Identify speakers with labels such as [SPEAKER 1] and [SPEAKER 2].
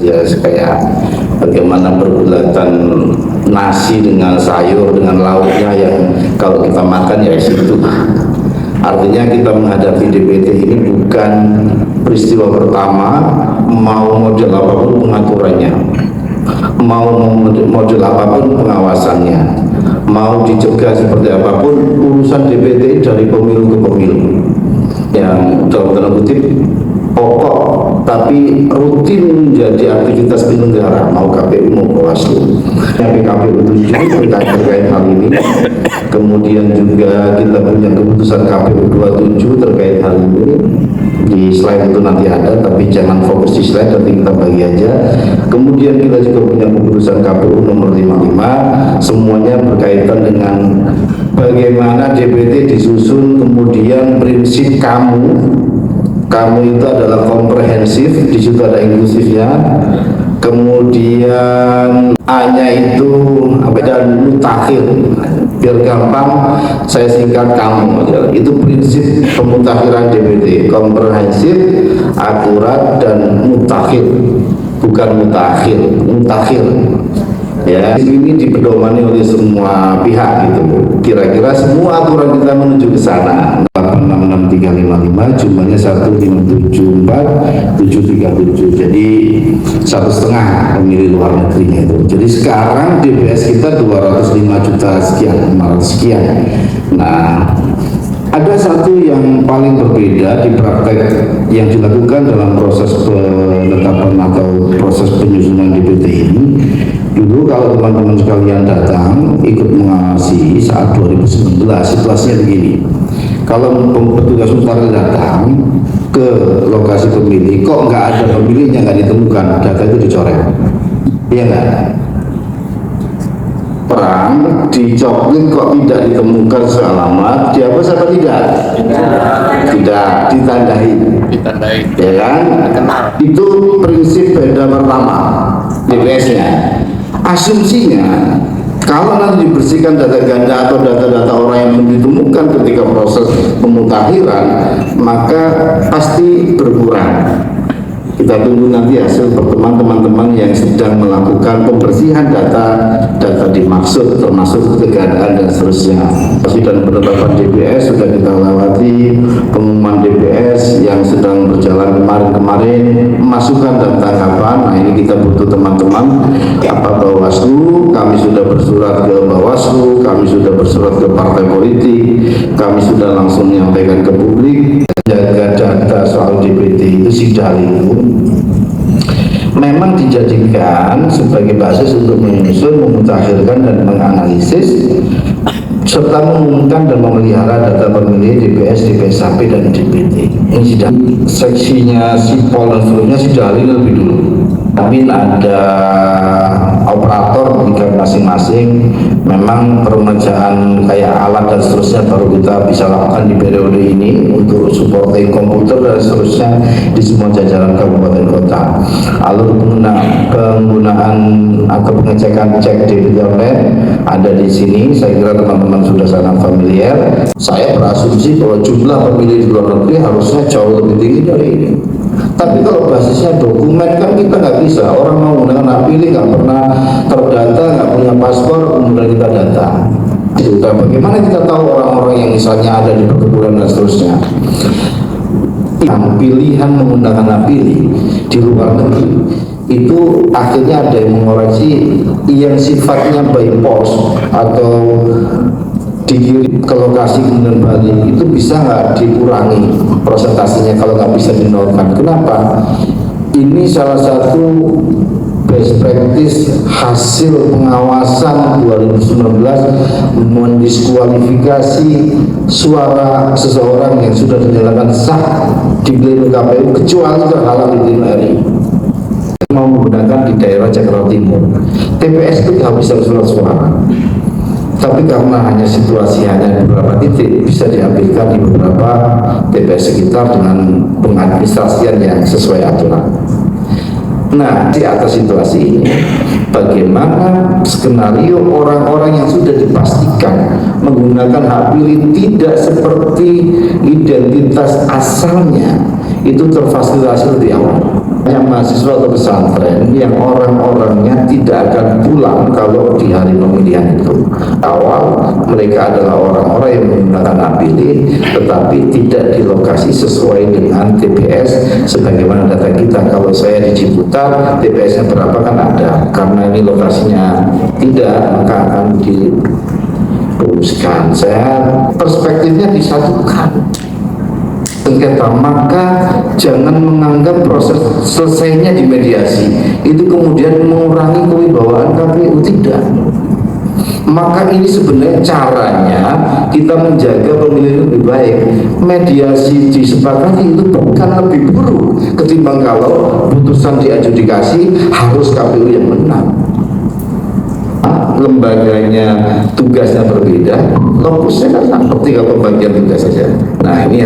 [SPEAKER 1] ya kayak bagaimana pergulatan nasi dengan sayur dengan lauknya yang kalau kita makan ya situ. Artinya kita menghadapi DPT ini bukan peristiwa pertama, mau model apapun pengaturannya, mau model apapun pengawasannya, mau dicegah seperti apapun, urusan DPT dari pemilu ke pemilu yang dalam tanda kutip pokok tapi rutin menjadi aktivitas penyelenggara, mau KPU mau Bawaslu. PKPU 7 terkait hal ini, kemudian juga kita punya keputusan KPU 27 terkait hal ini. Di slide itu nanti ada, tapi jangan fokus di slide, nanti kita bagi aja. Kemudian kita juga punya keputusan KPU nomor 55, semuanya berkaitan dengan bagaimana DPT disusun, kemudian prinsip kamu itu adalah komprehensif, di situ ada inklusifnya, kemudian A-nya itu dan mutakhir, biar gampang saya singkat kamu aja. Itu prinsip pemutakhiran DPT, komprehensif, akurat, dan mutakhir, bukan mutakhir, mutakhir. Ya, ini dipedomani oleh semua pihak gitu. Kira-kira semua aturan kita menuju ke sana. 866355 jumlahnya 1574737. Jadi 1,5 pemilih luar negerinya itu. Jadi sekarang DPS kita 205 juta sekian. Nah, ada satu yang paling berbeda di praktek yang dilakukan dalam proses penetapan atau proses penyusunan DPT ini. Dulu kalau teman-teman sekalian datang ikut mengawasi saat 2019, situasinya begini. Kalau petugas mutakhir datang ke lokasi pemilih, kok nggak ada pemilihnya, nggak ditemukan, data itu dicoret. Iya nggak? Perang dicoklin kok tidak ditemukan sealamat, dihapus apa tidak? Tidak, ditandai. Ya kan? Itu prinsip beda pertama DPS-nya. Asumsinya kalau nanti dibersihkan data ganda atau data-data orang yang belum ditemukan ketika proses pemutakhiran, maka pasti berkurang. Kita tunggu nanti hasil pertemuan teman-teman yang sedang melakukan pembersihan data dimaksud, termasuk keadaan dan seterusnya. Dan penetapan DPS sudah kita lewati, pengumuman DPS yang sedang berjalan kemarin, masukan dan tanggapan. Nah, ini kita butuh teman-teman, apa Bawaslu, kami sudah bersurat ke Bawaslu, kami sudah bersurat ke partai politik, kami sudah langsung menyampaikan ke publik. Jaga data soal DPT itu sidang itu memang dijadikan sebagai basis untuk menyusun, memutakhirkan dan menganalisis serta mengumumkan dan memelihara data pemilih DPS, DPSAP dan DPT. Ini sidang seksinya sipol dan seluruhnya sidang lebih dulu. Tapi ada operator berikan masing-masing, memang permajaan kayak alat dan seterusnya baru kita bisa lakukan di periode ini untuk supporting komputer dan seterusnya di semua jajaran kabupaten kota. Alur penggunaan atau pengecekan cek DPT online ada di sini. Saya kira teman-teman sudah sangat familiar. Saya berasumsi bahwa jumlah pemilih di luar negeri harusnya jauh lebih tinggi dari ini. Tapi kalau basisnya dokumen kan kita nggak bisa. Orang mau menggunakan hak pilih nggak pernah terdata, nggak punya paspor, kemudian kita data. Nah, bagaimana kita tahu orang-orang yang misalnya ada di perkebunan dan seterusnya? Yang pilihan menggunakan hak pilih di luar negeri itu akhirnya ada yang mengoreksi yang sifatnya by post atau dikirim ke lokasi kemudian balik, itu bisa nggak dikurangi presentasinya kalau nggak bisa dinolkan. Kenapa? Ini salah satu best practice hasil pengawasan 2019 mendiskualifikasi suara seseorang yang sudah dinyatakan sah di pleno KPU kecuali terhalang di pleno RI. Mau menggunakan di daerah Jakarta Timur, TPS itu kehabisan surat suara. Tapi karena hanya situasi hanya di beberapa titik, bisa diambilkan di beberapa TPS sekitar dengan pengadministrasian yang sesuai aturan. Nah, di atas situasi ini, bagaimana skenario orang-orang yang sudah dipastikan menggunakan hak pilih tidak seperti identitas asalnya itu terfasilitasi lebih awal. Yang mahasiswa atau pesantren yang orang-orangnya tidak akan pulang kalau di hari pemilihan itu. Awal mereka adalah orang-orang yang menggunakan hak pilih tetapi tidak di lokasi sesuai dengan TPS sebagaimana data kita. Kalau saya di Ciputat TPS-nya berapa kan ada, karena ini lokasinya tidak maka akan diluruskan. Saya perspektifnya disatukan sengketa, maka jangan menganggap proses selesainya di mediasi itu kemudian mengurangi kewibawaan KPU, tidak. Maka ini sebenarnya caranya kita menjaga pemilu lebih baik. Mediasi disepakati itu bukan lebih buruk ketimbang kalau putusan diadjudikasi harus KPU yang menang. Lembaganya tugasnya berbeda, lokusnya kan seperti pembagian tugas saja. Nah ini